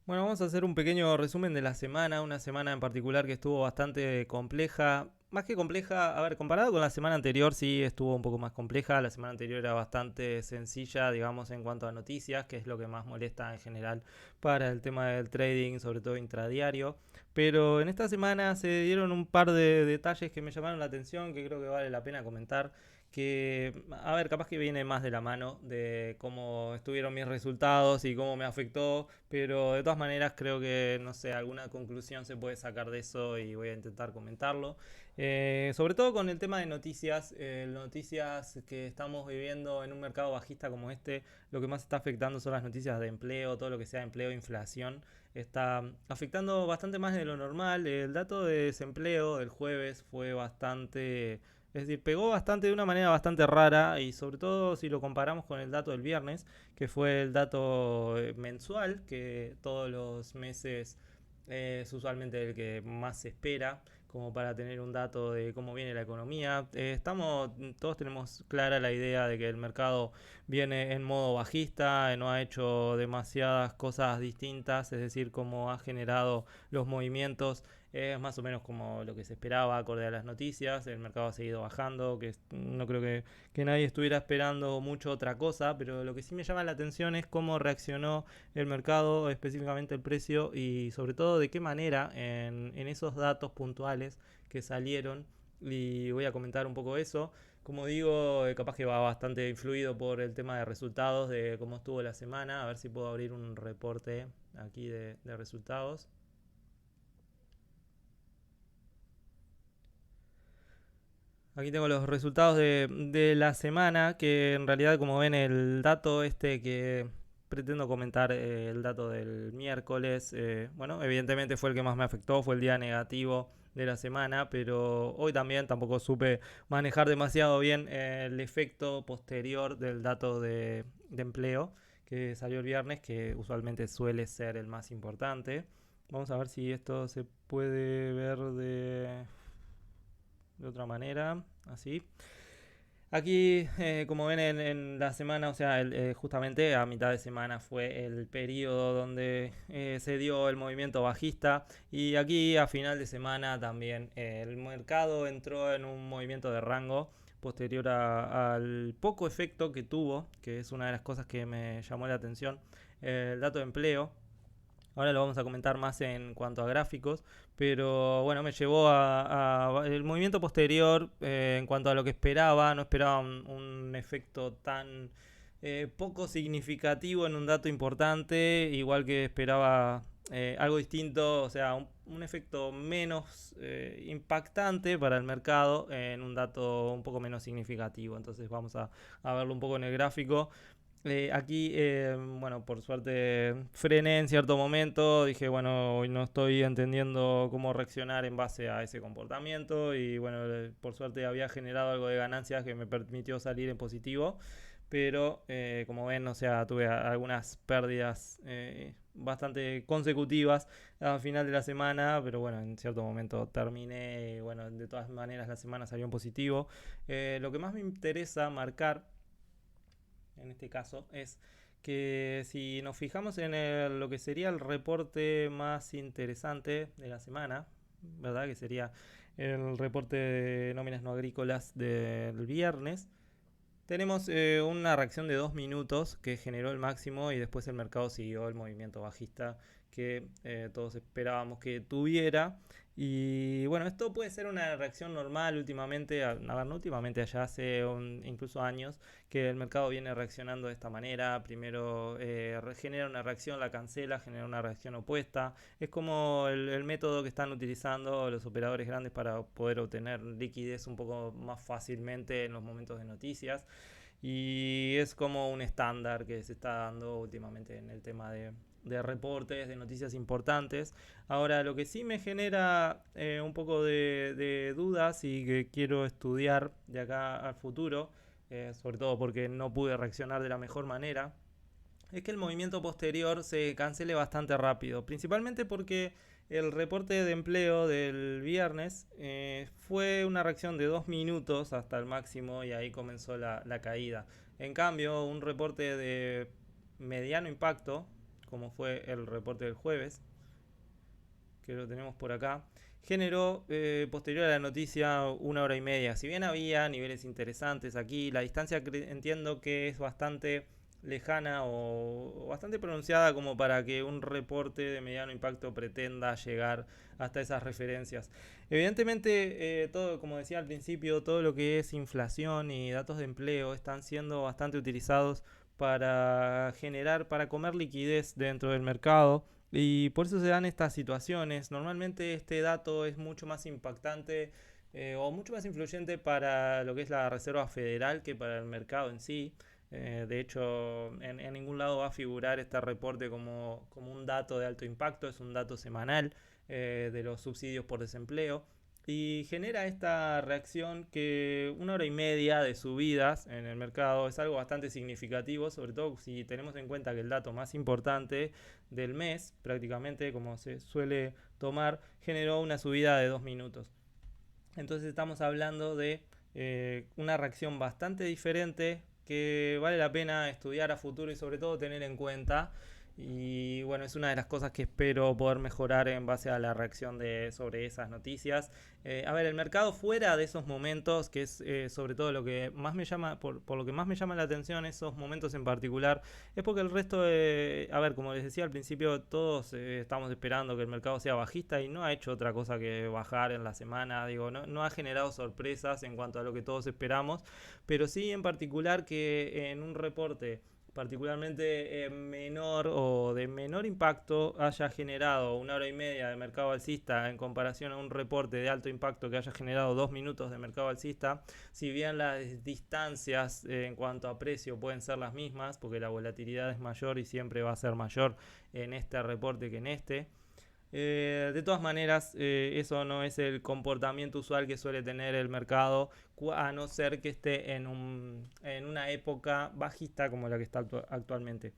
Bueno, vamos a hacer un pequeño resumen de la semana, una semana en particular que estuvo bastante compleja. Más que compleja, a ver, comparado con la semana anterior, sí estuvo un poco más compleja. La semana anterior era bastante sencilla, digamos, en cuanto a noticias, que es lo que más molesta en general para el tema del trading, sobre todo intradiario. Pero en esta semana se dieron un par de detalles que me llamaron la atención, que creo que vale la pena comentar que, a ver, capaz que viene más de la mano de cómo estuvieron mis resultados y cómo me afectó, pero de todas maneras creo que, no sé, alguna conclusión se puede sacar de eso y voy a intentar comentarlo. Sobre todo con el tema de noticias, noticias que estamos viviendo en un mercado bajista como este, lo que más está afectando son las noticias de empleo, todo lo que sea empleo, inflación, está afectando bastante más de lo normal. El dato de desempleo del jueves fue bastante, es decir, pegó bastante de una manera bastante rara y sobre todo si lo comparamos con el dato del viernes, que fue el dato mensual, que todos los meses es usualmente el que más se espera como para tener un dato de cómo viene la economía. Todos tenemos clara la idea de que el mercado viene en modo bajista, no ha hecho demasiadas cosas distintas, es decir, cómo ha generado los movimientos es más o menos como lo que se esperaba acorde a las noticias. El mercado ha seguido bajando, que no creo que nadie estuviera esperando mucho otra cosa, pero lo que sí me llama la atención es cómo reaccionó el mercado, específicamente el precio y sobre todo de qué manera en esos datos puntuales que salieron. Y voy a comentar un poco eso. Como digo, capaz que va bastante influido por el tema de resultados, de cómo estuvo la semana. A ver si puedo abrir un reporte aquí de resultados. Aquí tengo los resultados de la semana, que en realidad como ven el dato este que pretendo comentar, el dato del miércoles, bueno, evidentemente fue el que más me afectó, fue el día negativo de la semana, pero hoy también tampoco supe manejar demasiado bien el efecto posterior del dato de empleo que salió el viernes, que usualmente suele ser el más importante. Vamos a ver si esto se puede ver de otra manera, así. Aquí, como ven en la semana, o sea, justamente a mitad de semana fue el periodo donde se dio el movimiento bajista y aquí a final de semana también el mercado entró en un movimiento de rango posterior al poco efecto que tuvo, que es una de las cosas que me llamó la atención, el dato de empleo. Ahora lo vamos a comentar más en cuanto a gráficos, pero bueno, me llevó a el movimiento posterior en cuanto a lo que esperaba. No esperaba un efecto tan poco significativo en un dato importante, igual que esperaba algo distinto, o sea, un efecto menos impactante para el mercado en un dato un poco menos significativo. Entonces vamos a verlo un poco en el gráfico. Aquí, bueno, por suerte frené en cierto momento, dije, bueno, hoy no estoy entendiendo cómo reaccionar en base a ese comportamiento y bueno, por suerte había generado algo de ganancias que me permitió salir en positivo, pero como ven, o sea, tuve algunas pérdidas bastante consecutivas al final de la semana, pero bueno, en cierto momento terminé y bueno, de todas maneras la semana salió en positivo. Lo que más me interesa marcar en este caso es que si nos fijamos en lo que sería el reporte más interesante de la semana, ¿verdad? Que sería el reporte de nóminas no agrícolas del viernes, tenemos una reacción de 2 minutos que generó el máximo y después el mercado siguió el movimiento bajista que todos esperábamos que tuviera. Y bueno, esto puede ser una reacción normal últimamente, a ver, no últimamente, ya hace incluso años que el mercado viene reaccionando de esta manera. Primero genera una reacción, la cancela, genera una reacción opuesta. Es como el método que están utilizando los operadores grandes para poder obtener liquidez un poco más fácilmente en los momentos de noticias y es como un estándar que se está dando últimamente en el tema de reportes, de noticias importantes. Ahora, lo que sí me genera un poco de dudas y que quiero estudiar de acá al futuro, sobre todo porque no pude reaccionar de la mejor manera, es que el movimiento posterior se cancele bastante rápido, principalmente porque el reporte de empleo del viernes fue una reacción de 2 minutos hasta el máximo y ahí comenzó la caída. En cambio, un reporte de mediano impacto, como fue el reporte del jueves, que lo tenemos por acá, generó posterior a la noticia 1 hora y media. Si bien había niveles interesantes aquí, la distancia entiendo que es bastante lejana o bastante pronunciada como para que un reporte de mediano impacto pretenda llegar hasta esas referencias. Evidentemente, todo, como decía al principio, todo lo que es inflación y datos de empleo están siendo bastante utilizados para generar, para comer liquidez dentro del mercado. Y por eso se dan estas situaciones. Normalmente este dato es mucho más impactante o mucho más influyente para lo que es la Reserva Federal que para el mercado en sí. De hecho, en ningún lado va a figurar este reporte como un dato de alto impacto, es un dato semanal de los subsidios por desempleo. Y genera esta reacción que 1 hora y media de subidas en el mercado es algo bastante significativo, sobre todo si tenemos en cuenta que el dato más importante del mes, prácticamente como se suele tomar, generó una subida de 2 minutos. Entonces estamos hablando de una reacción bastante diferente que vale la pena estudiar a futuro y sobre todo tener en cuenta. Y bueno, es una de las cosas que espero poder mejorar en base a la reacción sobre esas noticias. A ver, el mercado fuera de esos momentos, que es sobre todo lo que más me llama, por lo que más me llama la atención, esos momentos en particular, es porque el resto a ver, como les decía al principio, todos estamos esperando que el mercado sea bajista y no ha hecho otra cosa que bajar en la semana. Digo, no ha generado sorpresas en cuanto a lo que todos esperamos, pero sí en particular que en un reporte particularmente menor o de menor impacto haya generado 1 hora y media de mercado alcista en comparación a un reporte de alto impacto que haya generado 2 minutos de mercado alcista. Si bien las distancias en cuanto a precio pueden ser las mismas, porque la volatilidad es mayor y siempre va a ser mayor en este reporte que en este, de todas maneras, eso no es el comportamiento usual que suele tener el mercado, a no ser que esté en una época bajista como la que está actualmente.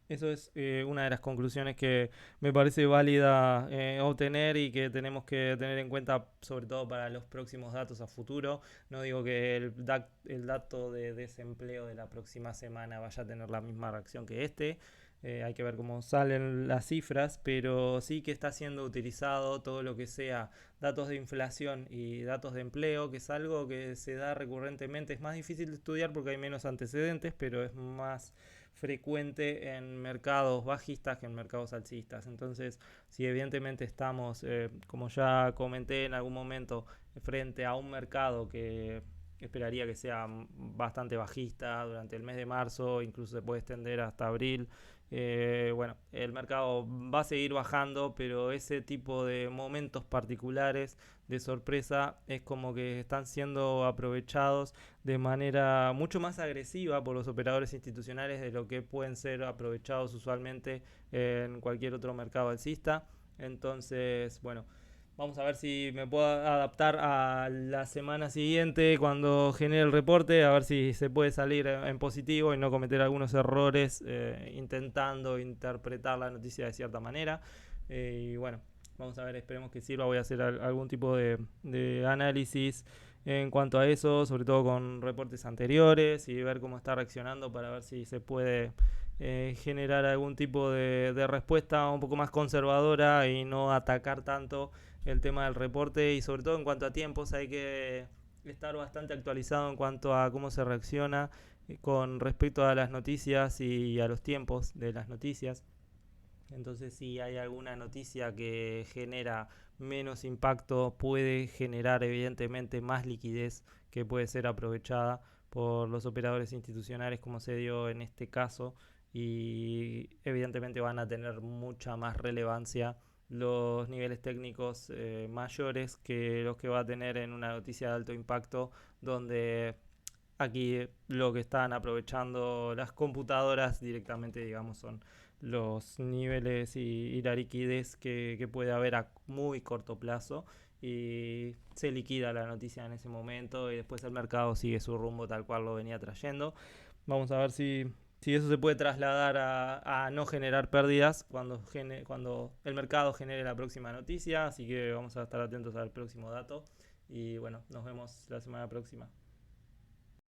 Eso es una de las conclusiones que me parece válida obtener y que tenemos que tener en cuenta, sobre todo para los próximos datos a futuro. No digo que el dato de desempleo de la próxima semana vaya a tener la misma reacción que este. Hay que ver cómo salen las cifras, pero sí que está siendo utilizado todo lo que sea datos de inflación y datos de empleo, que es algo que se da recurrentemente. Es más difícil de estudiar porque hay menos antecedentes, pero es más frecuente en mercados bajistas que en mercados alcistas. Entonces, si evidentemente estamos, como ya comenté en algún momento, frente a un mercado que esperaría que sea bastante bajista durante el mes de marzo, incluso se puede extender hasta abril. Bueno, el mercado va a seguir bajando, pero ese tipo de momentos particulares de sorpresa es como que están siendo aprovechados de manera mucho más agresiva por los operadores institucionales de lo que pueden ser aprovechados usualmente en cualquier otro mercado alcista. Entonces, bueno, vamos a ver si me puedo adaptar a la semana siguiente cuando genere el reporte, a ver si se puede salir en positivo y no cometer algunos errores intentando interpretar la noticia de cierta manera. Y bueno, vamos a ver, esperemos que sirva. Voy a hacer algún tipo de análisis en cuanto a eso, sobre todo con reportes anteriores y ver cómo está reaccionando para ver si se puede generar algún tipo de respuesta un poco más conservadora y no atacar tanto el tema del reporte. Y sobre todo en cuanto a tiempos hay que estar bastante actualizado en cuanto a cómo se reacciona con respecto a las noticias y a los tiempos de las noticias. Entonces, si hay alguna noticia que genera menos impacto, puede generar evidentemente más liquidez que puede ser aprovechada por los operadores institucionales, como se dio en este caso, y evidentemente van a tener mucha más relevancia los niveles técnicos mayores que los que va a tener en una noticia de alto impacto, donde aquí lo que están aprovechando las computadoras directamente, digamos, son los niveles y la liquidez que puede haber a muy corto plazo, y se liquida la noticia en ese momento y después el mercado sigue su rumbo tal cual lo venía trayendo. Vamos a ver si eso se puede trasladar a no generar pérdidas cuando el mercado genere la próxima noticia. Así que vamos a estar atentos al próximo dato y bueno, nos vemos la semana próxima.